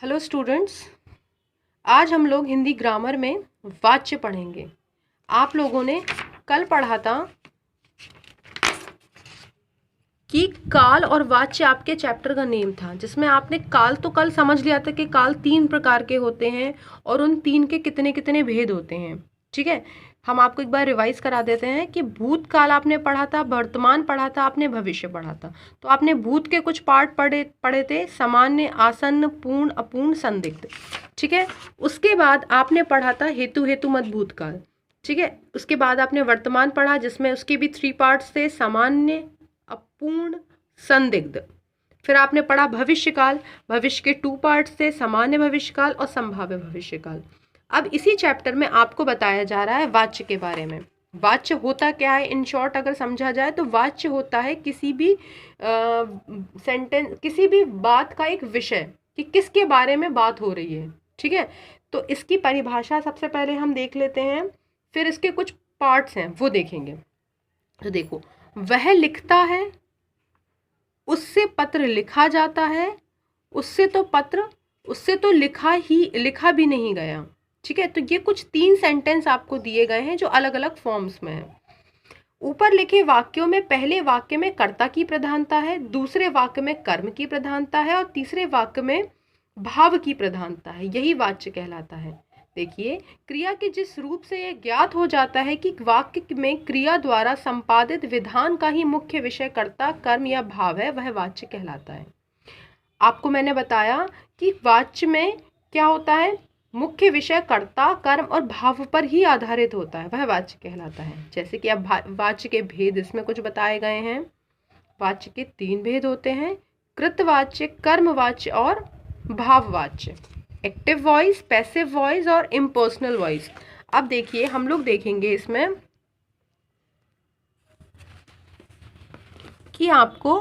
Hello students, आज हम लोग हिंदी ग्रामर में वाच्य पढ़ेंगे। आप लोगों ने कल पढ़ा था कि काल और वाच्य आपके चैप्टर का नेम था, जिसमें आपने काल तो कल समझ लिया था कि काल 3 प्रकार के होते हैं और उन 3 के कितने कितने भेद होते हैं। ठीक है, हम आपको एक बार रिवाइज करा देते हैं कि भूतकाल आपने पढ़ा था, वर्तमान पढ़ा था, आपने भविष्य पढ़ा था। तो आपने भूत के कुछ पार्ट पढ़े थे, सामान्य, आसन्न, पूर्ण, अपूर्ण, संदिग्ध। ठीक है, उसके बाद आपने पढ़ा था हेतु हेतु मत भूतकाल। ठीक है, उसके बाद आपने वर्तमान पढ़ा, जिसमें उसके भी 3 पार्ट्स थे, सामान्य, अपूर्ण, संदिग्ध। फिर आपने पढ़ा भविष्यकाल, भविष्य के 2 पार्ट्स थे, सामान्य भविष्यकाल और संभाव्य भविष्यकाल। अब इसी चैप्टर में आपको बताया जा रहा है वाच्य के बारे में। वाच्य होता क्या है, इन शॉर्ट अगर समझा जाए तो वाच्य होता है किसी भी सेंटेंस, किसी भी बात का एक विषय, कि किसके बारे में बात हो रही है। ठीक है, तो इसकी परिभाषा सबसे पहले हम देख लेते हैं, फिर इसके कुछ पार्ट्स हैं वो देखेंगे। तो देखो, वह लिखता है, उससे पत्र लिखा जाता है, उससे तो लिखा भी नहीं गया। ठीक है, तो ये कुछ 3 सेंटेंस आपको दिए गए हैं जो अलग अलग फॉर्म्स में हैं। ऊपर लिखे वाक्यों में पहले वाक्य में कर्ता की प्रधानता है, दूसरे वाक्य में कर्म की प्रधानता है और तीसरे वाक्य में भाव की प्रधानता है। यही वाच्य कहलाता है। देखिए, क्रिया के जिस रूप से यह ज्ञात हो जाता है कि वाक्य में क्रिया द्वारा संपादित विधान का ही मुख्य विषय कर्ता, कर्म या भाव है, वह वाच्य कहलाता है। आपको मैंने बताया कि वाच्य में क्या होता है, मुख्य विषय कर्ता, कर्म और भाव पर ही आधारित होता है, वह वाच्य कहलाता है। जैसे कि अब वाच्य के भेद इसमें कुछ बताए गए हैं। वाच्य के 3 भेद होते हैं, कृतवाच्य, कर्मवाच्य और भाववाच्य। एक्टिव वॉइस, पैसिव वॉइस और इम्पर्सनल वॉइस। अब देखिए, हम लोग देखेंगे इसमें कि आपको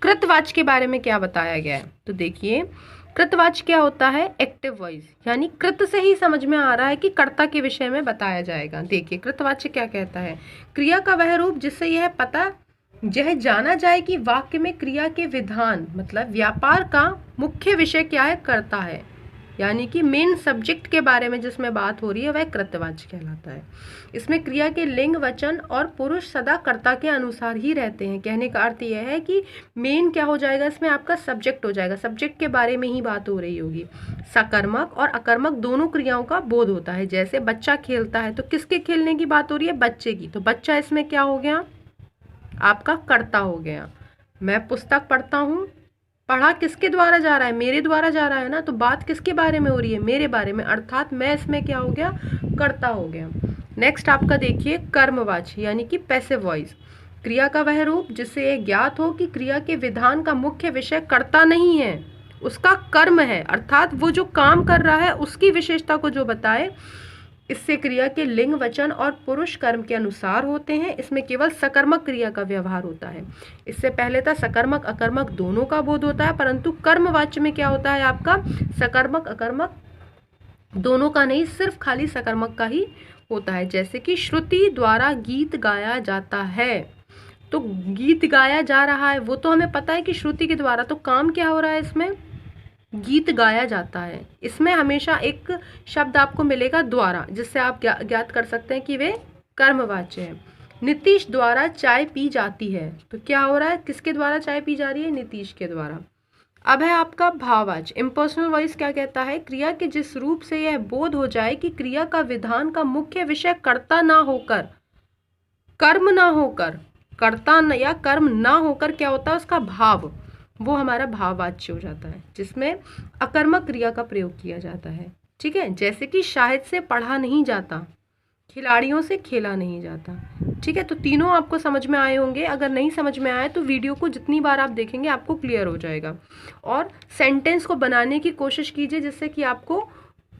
कृतवाच्य के बारे में क्या बताया गया है। तो देखिए, कृतवाच्य क्या होता है, एक्टिव वॉइस, यानी कृत से ही समझ में आ रहा है कि कर्ता के विषय में बताया जाएगा। देखिए, कृतवाच्य क्या कहता है, क्रिया का वह रूप जिससे यह जाना जाए कि वाक्य में क्रिया के विधान मतलब व्यापार का मुख्य विषय क्या है, कर्ता है, यानी कि मेन सब्जेक्ट के बारे में जिसमें बात हो रही है वह कृतवाच्य कहलाता है। इसमें क्रिया के लिंग, वचन और पुरुष सदा कर्ता के अनुसार ही रहते हैं। कहने का अर्थ यह है कि मेन क्या हो जाएगा, इसमें आपका सब्जेक्ट हो जाएगा, सब्जेक्ट के बारे में ही बात हो रही होगी। सकर्मक और अकर्मक दोनों क्रियाओं का बोध होता है। जैसे बच्चा खेलता है तो किसके खेलने की बात हो रही है, बच्चे की, तो बच्चा इसमें क्या हो गया, आपका कर्ता हो गया। मैं पुस्तक पढ़ता हूँ, पढ़ा किसके द्वारा जा रहा है, मेरे द्वारा जा रहा है ना, तो बात किसके बारे में हो रही है, मेरे बारे में, अर्थात मैं इसमें क्या हो गया, कर्ता हो गया। नेक्स्ट आपका देखिए कर्मवाच्य, यानी कि पैसिव वॉइस, क्रिया का वह रूप जिससे यह ज्ञात हो कि क्रिया के विधान का मुख्य विषय कर्ता नहीं है, उसका कर्म है, अर्थात वो जो काम कर रहा है उसकी विशेषता को जो बताए। इससे क्रिया के लिंग, वचन और पुरुष कर्म के अनुसार होते हैं। इसमें केवल सकर्मक क्रिया का व्यवहार होता है। इससे पहले था सकर्मक अकर्मक दोनों का बोध होता है, परंतु कर्मवाच्य में क्या होता है, आपका सकर्मक अकर्मक दोनों का नहीं, सिर्फ खाली सकर्मक का ही होता है। जैसे कि श्रुति द्वारा गीत गाया जाता है, तो गीत गाया जा रहा है वो तो हमें पता है कि श्रुति के द्वारा, तो काम क्या हो रहा है, इसमें गीत गाया जाता है। इसमें हमेशा एक शब्द आपको मिलेगा द्वारा, जिससे आप ज्ञात कर सकते हैं कि वे कर्मवाच्य है। नीतीश द्वारा चाय पी जाती है, तो क्या हो रहा है, किसके द्वारा चाय पी जा रही है, नीतीश के द्वारा। अब है आपका भाववाच्य। इम्पर्सनल वॉइस क्या कहता है, क्रिया के जिस रूप से यह बोध हो जाए कि क्रिया का विधान का मुख्य विषय कर्ता ना होकर, कर्म ना होकर, कर्ता या कर्म ना होकर क्या होता है, उसका भाव, वो हमारा भाववाच्य हो जाता है, जिसमें अकर्मक क्रिया का प्रयोग किया जाता है। ठीक है, जैसे कि शाहिद से पढ़ा नहीं जाता, खिलाड़ियों से खेला नहीं जाता। ठीक है, तो तीनों आपको समझ में आए होंगे। अगर नहीं समझ में आए तो वीडियो को जितनी बार आप देखेंगे आपको क्लियर हो जाएगा। और सेंटेंस को बनाने की कोशिश कीजिए, जिससे कि आपको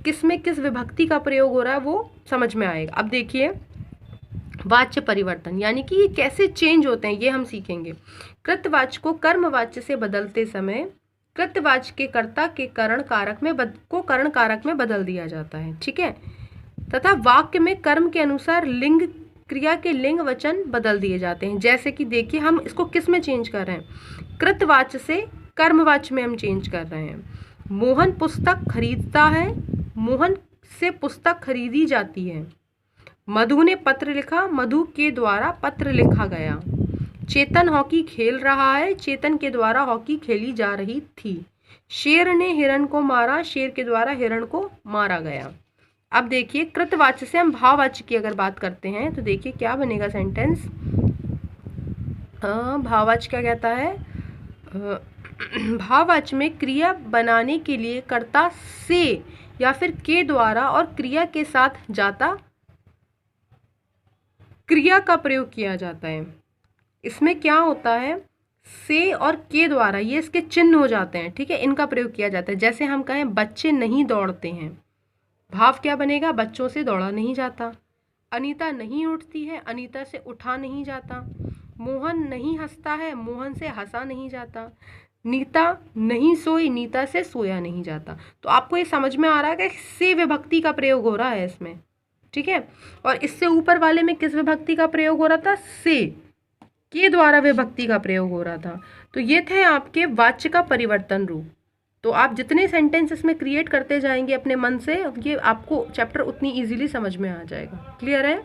किस में किस विभक्ति का प्रयोग हो रहा है वो समझ में आएगा। अब देखिए, वाच्य परिवर्तन, यानी कि ये कैसे चेंज होते हैं ये हम सीखेंगे। कृतवाच्य को कर्मवाच्य से बदलते समय कृतवाच्य के कर्ता के करण कारक में बदल दिया जाता है। ठीक है, तथा वाक्य में कर्म के अनुसार लिंग, क्रिया के लिंग, वचन बदल दिए जाते हैं। जैसे कि देखिए, हम इसको किस में चेंज कर रहे हैं, कृतवाच्य से कर्मवाच्य में हम चेंज कर रहे हैं। मोहन पुस्तक खरीदता है, मोहन से पुस्तक खरीदी जाती है। मधु ने पत्र लिखा, मधु के द्वारा पत्र लिखा गया। चेतन हॉकी खेल रहा है, चेतन के द्वारा हॉकी खेली जा रही थी। शेर ने हिरण को मारा, शेर के द्वारा हिरण को मारा गया। अब देखिए कृतवाच्य से हम भाववाच्य की अगर बात करते हैं तो देखिए क्या बनेगा सेंटेंस। भाववाच्य क्या कहता है, भाववाच्य में क्रिया बनाने के लिए कर्ता से या फिर के द्वारा और क्रिया के साथ जाता क्रिया का प्रयोग किया जाता है। इसमें क्या होता है, से और के द्वारा ये इसके चिन्ह हो जाते हैं, ठीक है, इनका प्रयोग किया जाता है। जैसे हम कहें बच्चे नहीं दौड़ते हैं, भाव क्या बनेगा, बच्चों से दौड़ा नहीं जाता। अनीता नहीं उठती है, अनीता से उठा नहीं जाता। मोहन नहीं हंसता है, मोहन से हंसा नहीं जाता। नीता नहीं सोई, नीता से सोया नहीं जाता। तो आपको ये समझ में आ रहा है कि से विभक्ति का प्रयोग हो रहा है इसमें, ठीक है। और इससे ऊपर वाले में किस विभक्ति का प्रयोग हो रहा था, से के द्वारा विभक्ति का प्रयोग हो रहा था। तो ये थे आपके वाच्य का परिवर्तन रूप। तो आप जितने सेंटेंस इसमें क्रिएट करते जाएंगे अपने मन से, ये आपको चैप्टर उतनी इजीली समझ में आ जाएगा। क्लियर है।